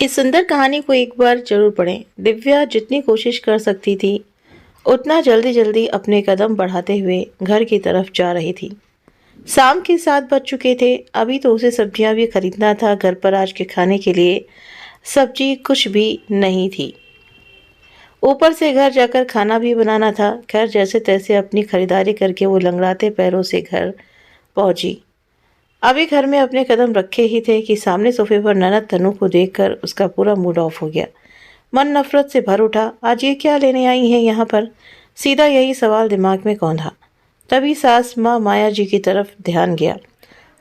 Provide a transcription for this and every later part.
इस सुंदर कहानी को एक बार जरूर पढ़ें। दिव्या जितनी कोशिश कर सकती थी उतना जल्दी जल्दी अपने कदम बढ़ाते हुए घर की तरफ जा रही थी। शाम के 7 बज चुके थे। अभी तो उसे सब्जियां भी खरीदना था। घर पर आज के खाने के लिए सब्जी कुछ भी नहीं थी, ऊपर से घर जाकर खाना भी बनाना था। खैर, जैसे तैसे अपनी खरीदारी करके वो लंगड़ाते पैरों से घर पहुंची। अभी घर में अपने कदम रखे ही थे कि सामने सोफे पर ननद तनु को देखकर उसका पूरा मूड ऑफ हो गया। मन नफरत से भर उठा। आज ये क्या लेने आई है यहाँ पर? सीधा यही सवाल दिमाग में कौंधा। तभी सास माँ माया जी की तरफ ध्यान गया।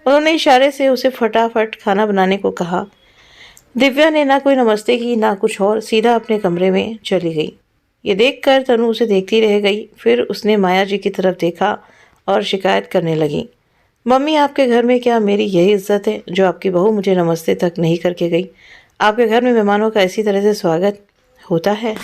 उन्होंने इशारे से उसे फटाफट खाना बनाने को कहा। दिव्या ने ना कोई नमस्ते की ना कुछ और, सीधा अपने कमरे में चली गई। ये देखकर तनु उसे देखती रह गई। फिर उसने माया जी की तरफ देखा और शिकायत करने लगी। मम्मी, आपके घर में क्या मेरी यही इज्जत है जो आपकी बहू मुझे नमस्ते तक नहीं करके गई? आपके घर में मेहमानों का इसी तरह से स्वागत होता है?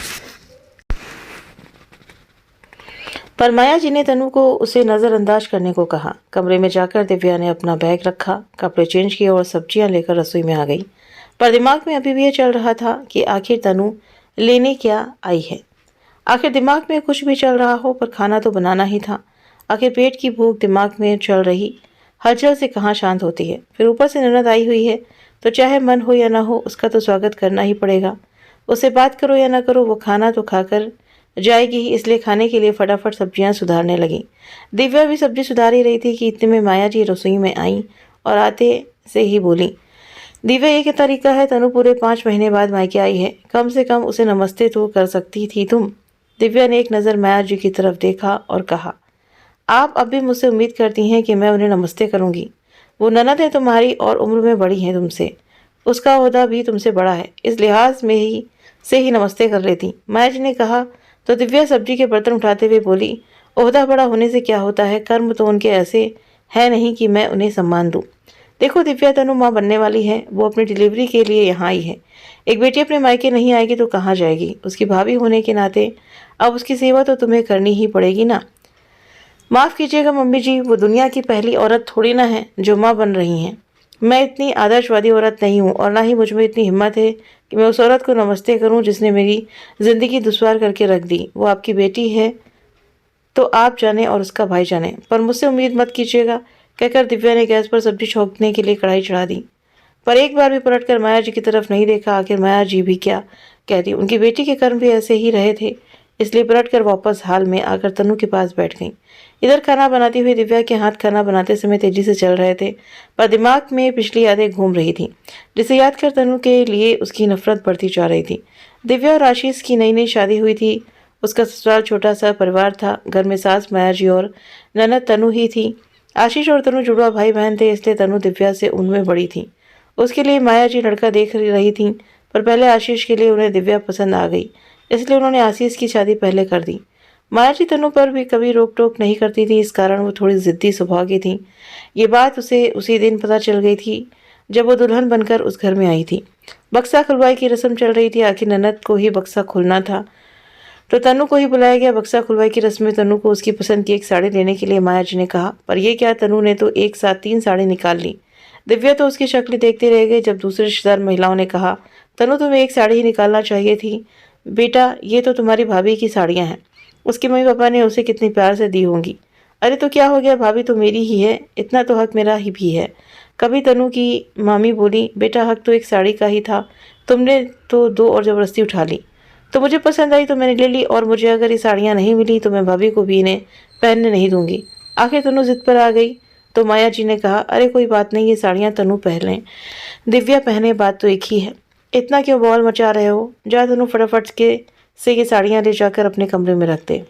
पर माया जी ने तनु को उसे नज़रअंदाज करने को कहा। कमरे में जाकर दिव्या ने अपना बैग रखा, कपड़े चेंज किए और सब्जियां लेकर रसोई में आ गई। पर दिमाग में अभी भी ये चल रहा था कि आखिर तनु लेने क्या आई है। आखिर दिमाग में कुछ भी चल रहा हो, पर खाना तो बनाना ही था। आखिर पेट की भूख दिमाग में चल रही हलचल से कहाँ शांत होती है। फिर ऊपर से ननद आई हुई है, तो चाहे मन हो या ना हो उसका तो स्वागत करना ही पड़ेगा। उससे बात करो या ना करो, वो खाना तो खाकर जाएगी ही। इसलिए खाने के लिए फटाफट सब्जियां सुधारने लगी। दिव्या भी सब्जी सुधार ही रही थी कि इतने में माया जी रसोई में आई और आते से ही बोली, दिव्या, ये क्या तरीका है? तनु पूरे 5 महीने बाद मायके आई है, कम से कम उसे नमस्ते तो कर सकती थी तुम। दिव्या ने एक नज़र माया जी की तरफ देखा और कहा, आप अब भी मुझसे उम्मीद करती हैं कि मैं उन्हें नमस्ते करूंगी? वो ननद है तुम्हारी और उम्र में बड़ी है तुमसे। उसका ओहदा भी तुमसे बड़ा है, इस लिहाज में ही से ही नमस्ते कर लेती। माया जी ने कहा तो दिव्या सब्जी के बर्तन उठाते हुए बोली, ओहदा बड़ा होने से क्या होता है? कर्म तो उनके ऐसे है नहीं कि मैं उन्हें सम्मान दूं। देखो दिव्या, तनु माँ बनने वाली है। वो अपनी डिलीवरी के लिए यहाँ आई है। एक बेटी अपने मायके नहीं आएगी तो कहाँ जाएगी? उसकी भाभी होने के नाते अब उसकी सेवा तो तुम्हें करनी ही पड़ेगी ना। माफ़ कीजिएगा मम्मी जी, वो दुनिया की पहली औरत थोड़ी ना है जो माँ बन रही हैं। मैं इतनी आदर्शवादी औरत नहीं हूँ और ना ही मुझ में इतनी हिम्मत है कि मैं उस औरत को नमस्ते करूँ जिसने मेरी ज़िंदगी दुश्वार करके रख दी। वो आपकी बेटी है तो आप जाने और उसका भाई जाने, पर मुझसे उम्मीद मत कीजिएगा, कहकर दिव्या ने गैस पर सब्जी छोंकने के लिए कढ़ाई चढ़ा दी। पर एक बार भी पलटकर माया जी की तरफ नहीं देखा। आखिर माया जी भी क्या कहती, उनकी बेटी के कर्म भी ऐसे ही रहे थे। इसलिए पलटकर वापस हाल में आकर तनु के पास बैठ गई। इधर खाना बनाती हुई दिव्या के हाथ खाना बनाते समय तेजी से चल रहे थे, पर दिमाग में पिछली यादें घूम रही थी, जिसे याद कर तनु के लिए उसकी नफरत बढ़ती जा रही थी। दिव्या और आशीष की नई नई शादी हुई थी। उसका ससुराल छोटा सा परिवार था। घर में सास माया जी और ननद तनु ही थी। आशीष और तनु जुड़वा भाई बहन थे, इसलिए तनु दिव्या से उनमें बड़ी थी। उसके लिए माया जी लड़का देख रही थी, पर पहले आशीष के लिए उन्हें दिव्या पसंद आ गई, इसलिए उन्होंने आशीष की शादी पहले कर दी। माया जी तनु पर भी कभी रोक टोक नहीं करती थी, इस कारण वो थोड़ी जिद्दी स्वभाव की थी। ये बात उसे उसी दिन पता चल गई थी जब वो दुल्हन बनकर उस घर में आई थी। बक्सा खुलवाई की रस्म चल रही थी। आखिर ननद को ही बक्सा खोलना था तो तनु को ही बुलाया गया। बक्सा खुलवाई की रस्म में तनु को उसकी पसंद की एक साड़ी लेने के लिए माया जी ने कहा, पर यह क्या, तनु ने तो एक साथ 3 साड़ी निकाल ली। दिव्या तो उसकी शक्ल देखते रह गई। जब दूसरे रिश्तेदार महिलाओं ने कहा, तनु तुम्हें एक साड़ी ही निकालना चाहिए थी बेटा, ये तो तुम्हारी भाभी की साड़ियाँ हैं, उसके मम्मी पापा ने उसे कितनी प्यार से दी होंगी। अरे तो क्या हो गया, भाभी तो मेरी ही है, इतना तो हक मेरा ही भी है। कभी तनु की मामी बोली, बेटा हक तो एक साड़ी का ही था, तुमने तो 2 और ज़बरदस्ती उठा ली। तो मुझे पसंद आई तो मैंने ले ली, और मुझे अगर ये साड़ियाँ नहीं मिली तो मैं भाभी को भी इन्हें पहनने नहीं दूंगी। आखिर तनु जिद पर आ गई तो माया जी ने कहा, अरे कोई बात नहीं, ये साड़ियाँ तनु पहने दिव्या पहने, बात तो एक ही है, इतना क्यों बवाल मचा रहे हो? जा तनु, फटाफट के से ये साड़ियाँ ले जाकर अपने कमरे में रख दे।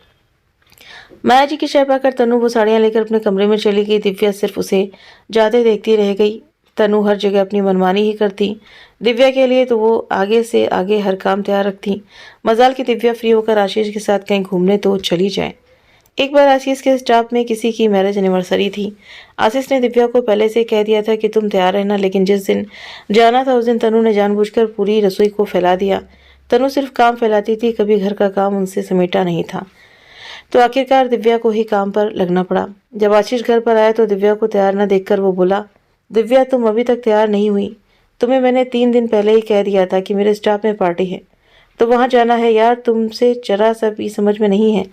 माया जी की शय पाकर तनु वो साड़ियाँ लेकर अपने कमरे में चली गई। दिव्या सिर्फ उसे जाते देखती रह गई। तनु हर जगह अपनी मनमानी ही करती। दिव्या के लिए तो वो आगे से आगे हर काम तैयार रखती। मजाल की दिव्या फ्री होकर आशीष के साथ कहीं घूमने तो चली जाए। एक बार आशीष के स्टाफ में किसी की मैरिज एनिवर्सरी थी। आशीष ने दिव्या को पहले से कह दिया था कि तुम तैयार रहना, लेकिन जिस दिन जाना था उस दिन तनु ने जानबूझकर पूरी रसोई को फैला दिया। तनु सिर्फ काम फैलाती थी, कभी घर का काम उनसे समेटा नहीं था। तो आखिरकार दिव्या को ही काम पर लगना पड़ा। जब आशीष घर पर आया तो दिव्या को तैयार न देखकर वो बोला, दिव्या तुम अभी तक तैयार नहीं हुई। तुम्हें मैंने 3 दिन पहले ही कह दिया था कि मेरे स्टाफ में पार्टी है, तो वहाँ जाना है यार, तुमसे जरा सा भी समझ में नहीं है।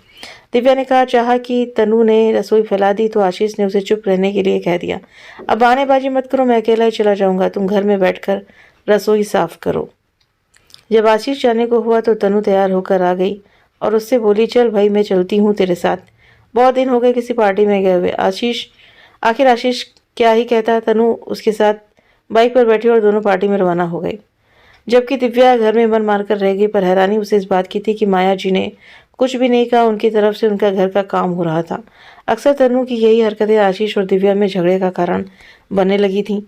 दिव्या ने कहा। चाहा कि तनु ने रसोई फैला दी तो आशीष ने उसे चुप रहने के लिए कह दिया। अब बहानेबाजी मत करो, मैं अकेला ही चला जाऊंगा, तुम घर में बैठकर रसोई साफ करो। जब आशीष जाने को हुआ तो तनु तैयार होकर आ गई और उससे बोली, चल भाई मैं चलती हूँ तेरे साथ, बहुत दिन हो गए किसी पार्टी में गए हुए। आखिर आशीष क्या ही कहता। तनु उसके साथ बाइक पर बैठी और दोनों पार्टी में रवाना हो गए, जबकि दिव्या घर में मन मारकर रह गई। पर हैरानी उसे इस बात की थी कि माया जी ने कुछ भी नहीं कहा। उनकी तरफ से उनका घर का काम हो रहा था। अक्सर तनु की यही हरकतें आशीष और दिव्या में झगड़े का कारण बनने लगी थीं।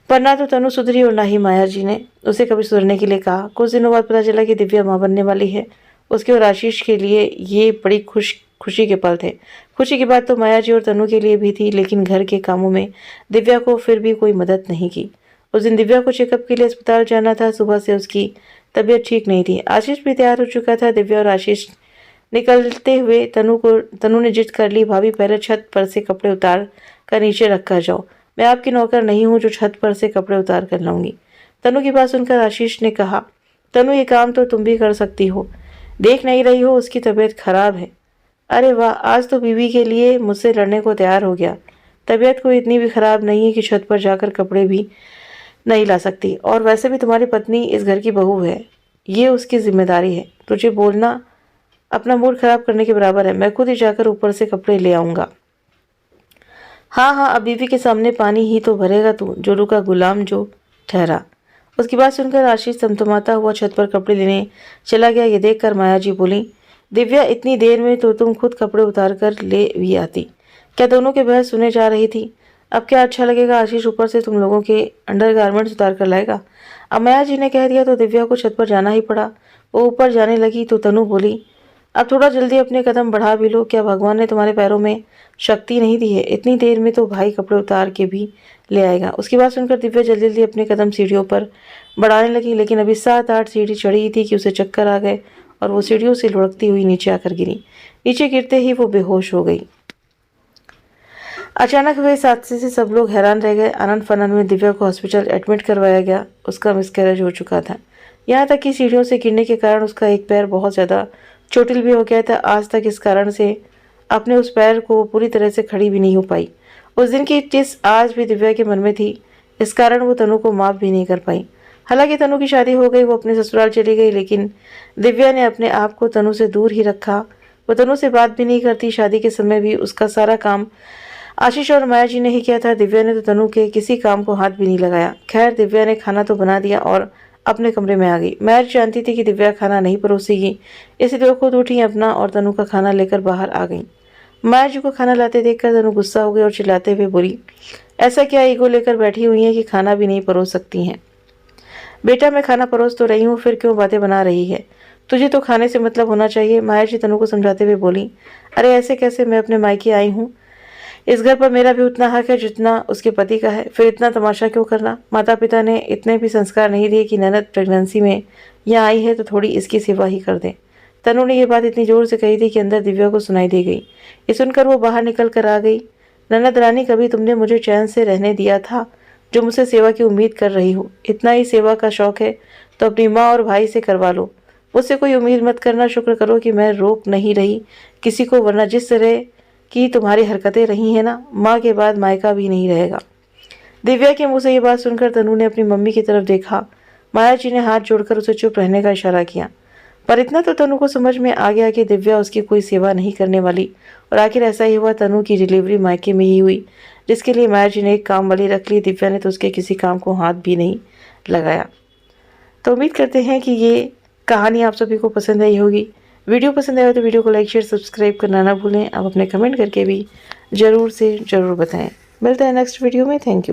पर ना तो तनु सुधरी और ना ही माया जी ने उसे कभी सुधरने के लिए कहा। कुछ दिनों बाद पता चला कि दिव्या माँ बनने वाली है। उसके और आशीष के लिए ये बड़ी खुशी के पल थे। खुशी की बात तो माया जी और तनु के लिए भी थी, लेकिन घर के कामों में दिव्या को फिर भी कोई मदद नहीं की। उस दिन दिव्या को चेकअप के लिए अस्पताल जाना था। सुबह से उसकी तबीयत ठीक नहीं थी। आशीष भी तैयार हो चुका था। दिव्या और आशीष निकलते हुए तनु ने जिद कर ली, भाभी पहले छत पर से कपड़े उतार कर नीचे रख कर जाओ, मैं आपकी नौकर नहीं हूँ जो छत पर से कपड़े उतार कर लाऊंगी। तनु की बात सुनकर आशीष ने कहा, तनु ये काम तो तुम भी कर सकती हो, देख नहीं रही हो उसकी तबीयत खराब है। अरे वाह, आज तो बीवी के लिए मुझसे लड़ने को तैयार हो गया। तबीयत कोई इतनी भी खराब नहीं है कि छत पर जाकर कपड़े भी नहीं ला सकती, और वैसे भी तुम्हारी पत्नी इस घर की बहू है, ये उसकी जिम्मेदारी है। तुझे बोलना अपना मूड खराब करने के बराबर है। मैं खुद ही जाकर ऊपर से कपड़े ले आऊँगा। हाँ हाँ, अब बीवी के सामने पानी ही तो भरेगा तू, जोरू का गुलाम जो ठहरा। उसकी बात सुनकर आशीष तमतमाता हुआ छत पर कपड़े लेने चला गया। ये देखकर माया जी बोली, दिव्या इतनी देर में तो तुम खुद कपड़े उतार कर ले भी आती। क्या दोनों के बहस सुने जा रही थी? अब क्या अच्छा लगेगा, आशीष ऊपर से तुम लोगों के अंडरगारमेंट्स उतार कर लाएगा। अब माया जी ने कह दिया तो दिव्या को छत पर जाना ही पड़ा। वो ऊपर जाने लगी तो तनु बोली, अब थोड़ा जल्दी अपने कदम बढ़ा भी लो, क्या भगवान ने तुम्हारे पैरों में शक्ति नहीं दी है? इतनी देर में तो भाई कपड़े उतार के भी ले आएगा। उसकी बात सुनकर दिव्या जल्दी जल्दी अपने कदम सीढ़ियों पर बढ़ाने लगी, लेकिन अभी 7-8 सीढ़ी चढ़ी थी कि उसे चक्कर आ गए और वो सीढ़ियों से लुढ़कती हुई नीचे आकर गिरी। नीचे गिरते ही वो बेहोश हो गई। अचानक हुए इस हादसे से सब लोग हैरान रह गए। आनंद फानन में दिव्या को हॉस्पिटल एडमिट करवाया गया। उसका मिसकैरेज हो चुका था, यहाँ तक कि सीढ़ियों से गिरने के कारण उसका एक पैर बहुत ज़्यादा चोटिल भी हो गया था। आज तक इस कारण से अपने उस पैर को पूरी तरह से खड़ी भी नहीं हो पाई। उस दिन की टिस आज भी दिव्या के मन में थी, इस कारण वो तनु को माफ़ भी नहीं कर पाई। हालांकि तनु की शादी हो गई, वो अपने ससुराल चली गई, लेकिन दिव्या ने अपने आप को तनु से दूर ही रखा। वो तनु से बात भी नहीं करती। शादी के समय भी उसका सारा काम आशीष और माया जी ने ही किया था। दिव्या ने तो तनु के किसी काम को हाथ भी नहीं लगाया। खैर, दिव्या ने खाना तो बना दिया और अपने कमरे में आ गई। माया जी जानती थी कि दिव्या खाना नहीं परोसेगी, इसलिए वो खुद उठी अपना और तनु का खाना लेकर बाहर आ गई। माया जी को खाना लाते देखकर तनु गुस्सा हो गई और चिल्लाते हुए बोली, ऐसा क्या ईगो लेकर बैठी हुई है कि खाना भी नहीं परोस सकती हैं? बेटा, मैं खाना परोस तो रही हूँ, फिर क्यों बातें बना रही है? तुझे तो खाने से मतलब होना चाहिए। माया जी तनु को समझाते हुए बोली, अरे ऐसे कैसे, मैं अपने मायके आई हूँ, इस घर पर मेरा भी उतना हक है जितना उसके पति का है, फिर इतना तमाशा क्यों करना? माता पिता ने इतने भी संस्कार नहीं दिए कि ननद प्रेगनेंसी में यहाँ आई है तो थोड़ी इसकी सेवा ही कर दें। तनु ने यह बात इतनी जोर से कही थी कि अंदर दिव्या को सुनाई दी गई। ये सुनकर वो बाहर निकल कर आ गई। ननद रानी, कभी तुमने मुझे चैन से रहने दिया था जो मुझसे सेवा की उम्मीद कर रही हो? इतना ही सेवा का शौक है तो अपनी माँ और भाई से करवा लो, मुझसे कोई उम्मीद मत करना। शुक्र करो कि मैं रोक नहीं रही किसी को, वरना जिस तरह कि तुम्हारी हरकतें रही हैं ना, माँ के बाद मायका भी नहीं रहेगा। दिव्या के मुंह से ये बात सुनकर तनु ने अपनी मम्मी की तरफ देखा। माया जी ने हाथ जोड़कर उसे चुप रहने का इशारा किया, पर इतना तो तनु को समझ में आ गया कि दिव्या उसकी कोई सेवा नहीं करने वाली। और आखिर ऐसा ही हुआ। तनु की डिलीवरी मायके में ही हुई, जिसके लिए माया जी ने एक काम वाली रख ली। दिव्या ने तो उसके किसी काम को हाथ भी नहीं लगाया। तो उम्मीद करते हैं कि ये कहानी आप सभी को पसंद आई होगी। वीडियो पसंद आया तो वीडियो को लाइक शेयर सब्सक्राइब करना ना भूलें। आप अपने कमेंट करके भी ज़रूर से ज़रूर बताएं। मिलते हैं नेक्स्ट वीडियो में। Thank you.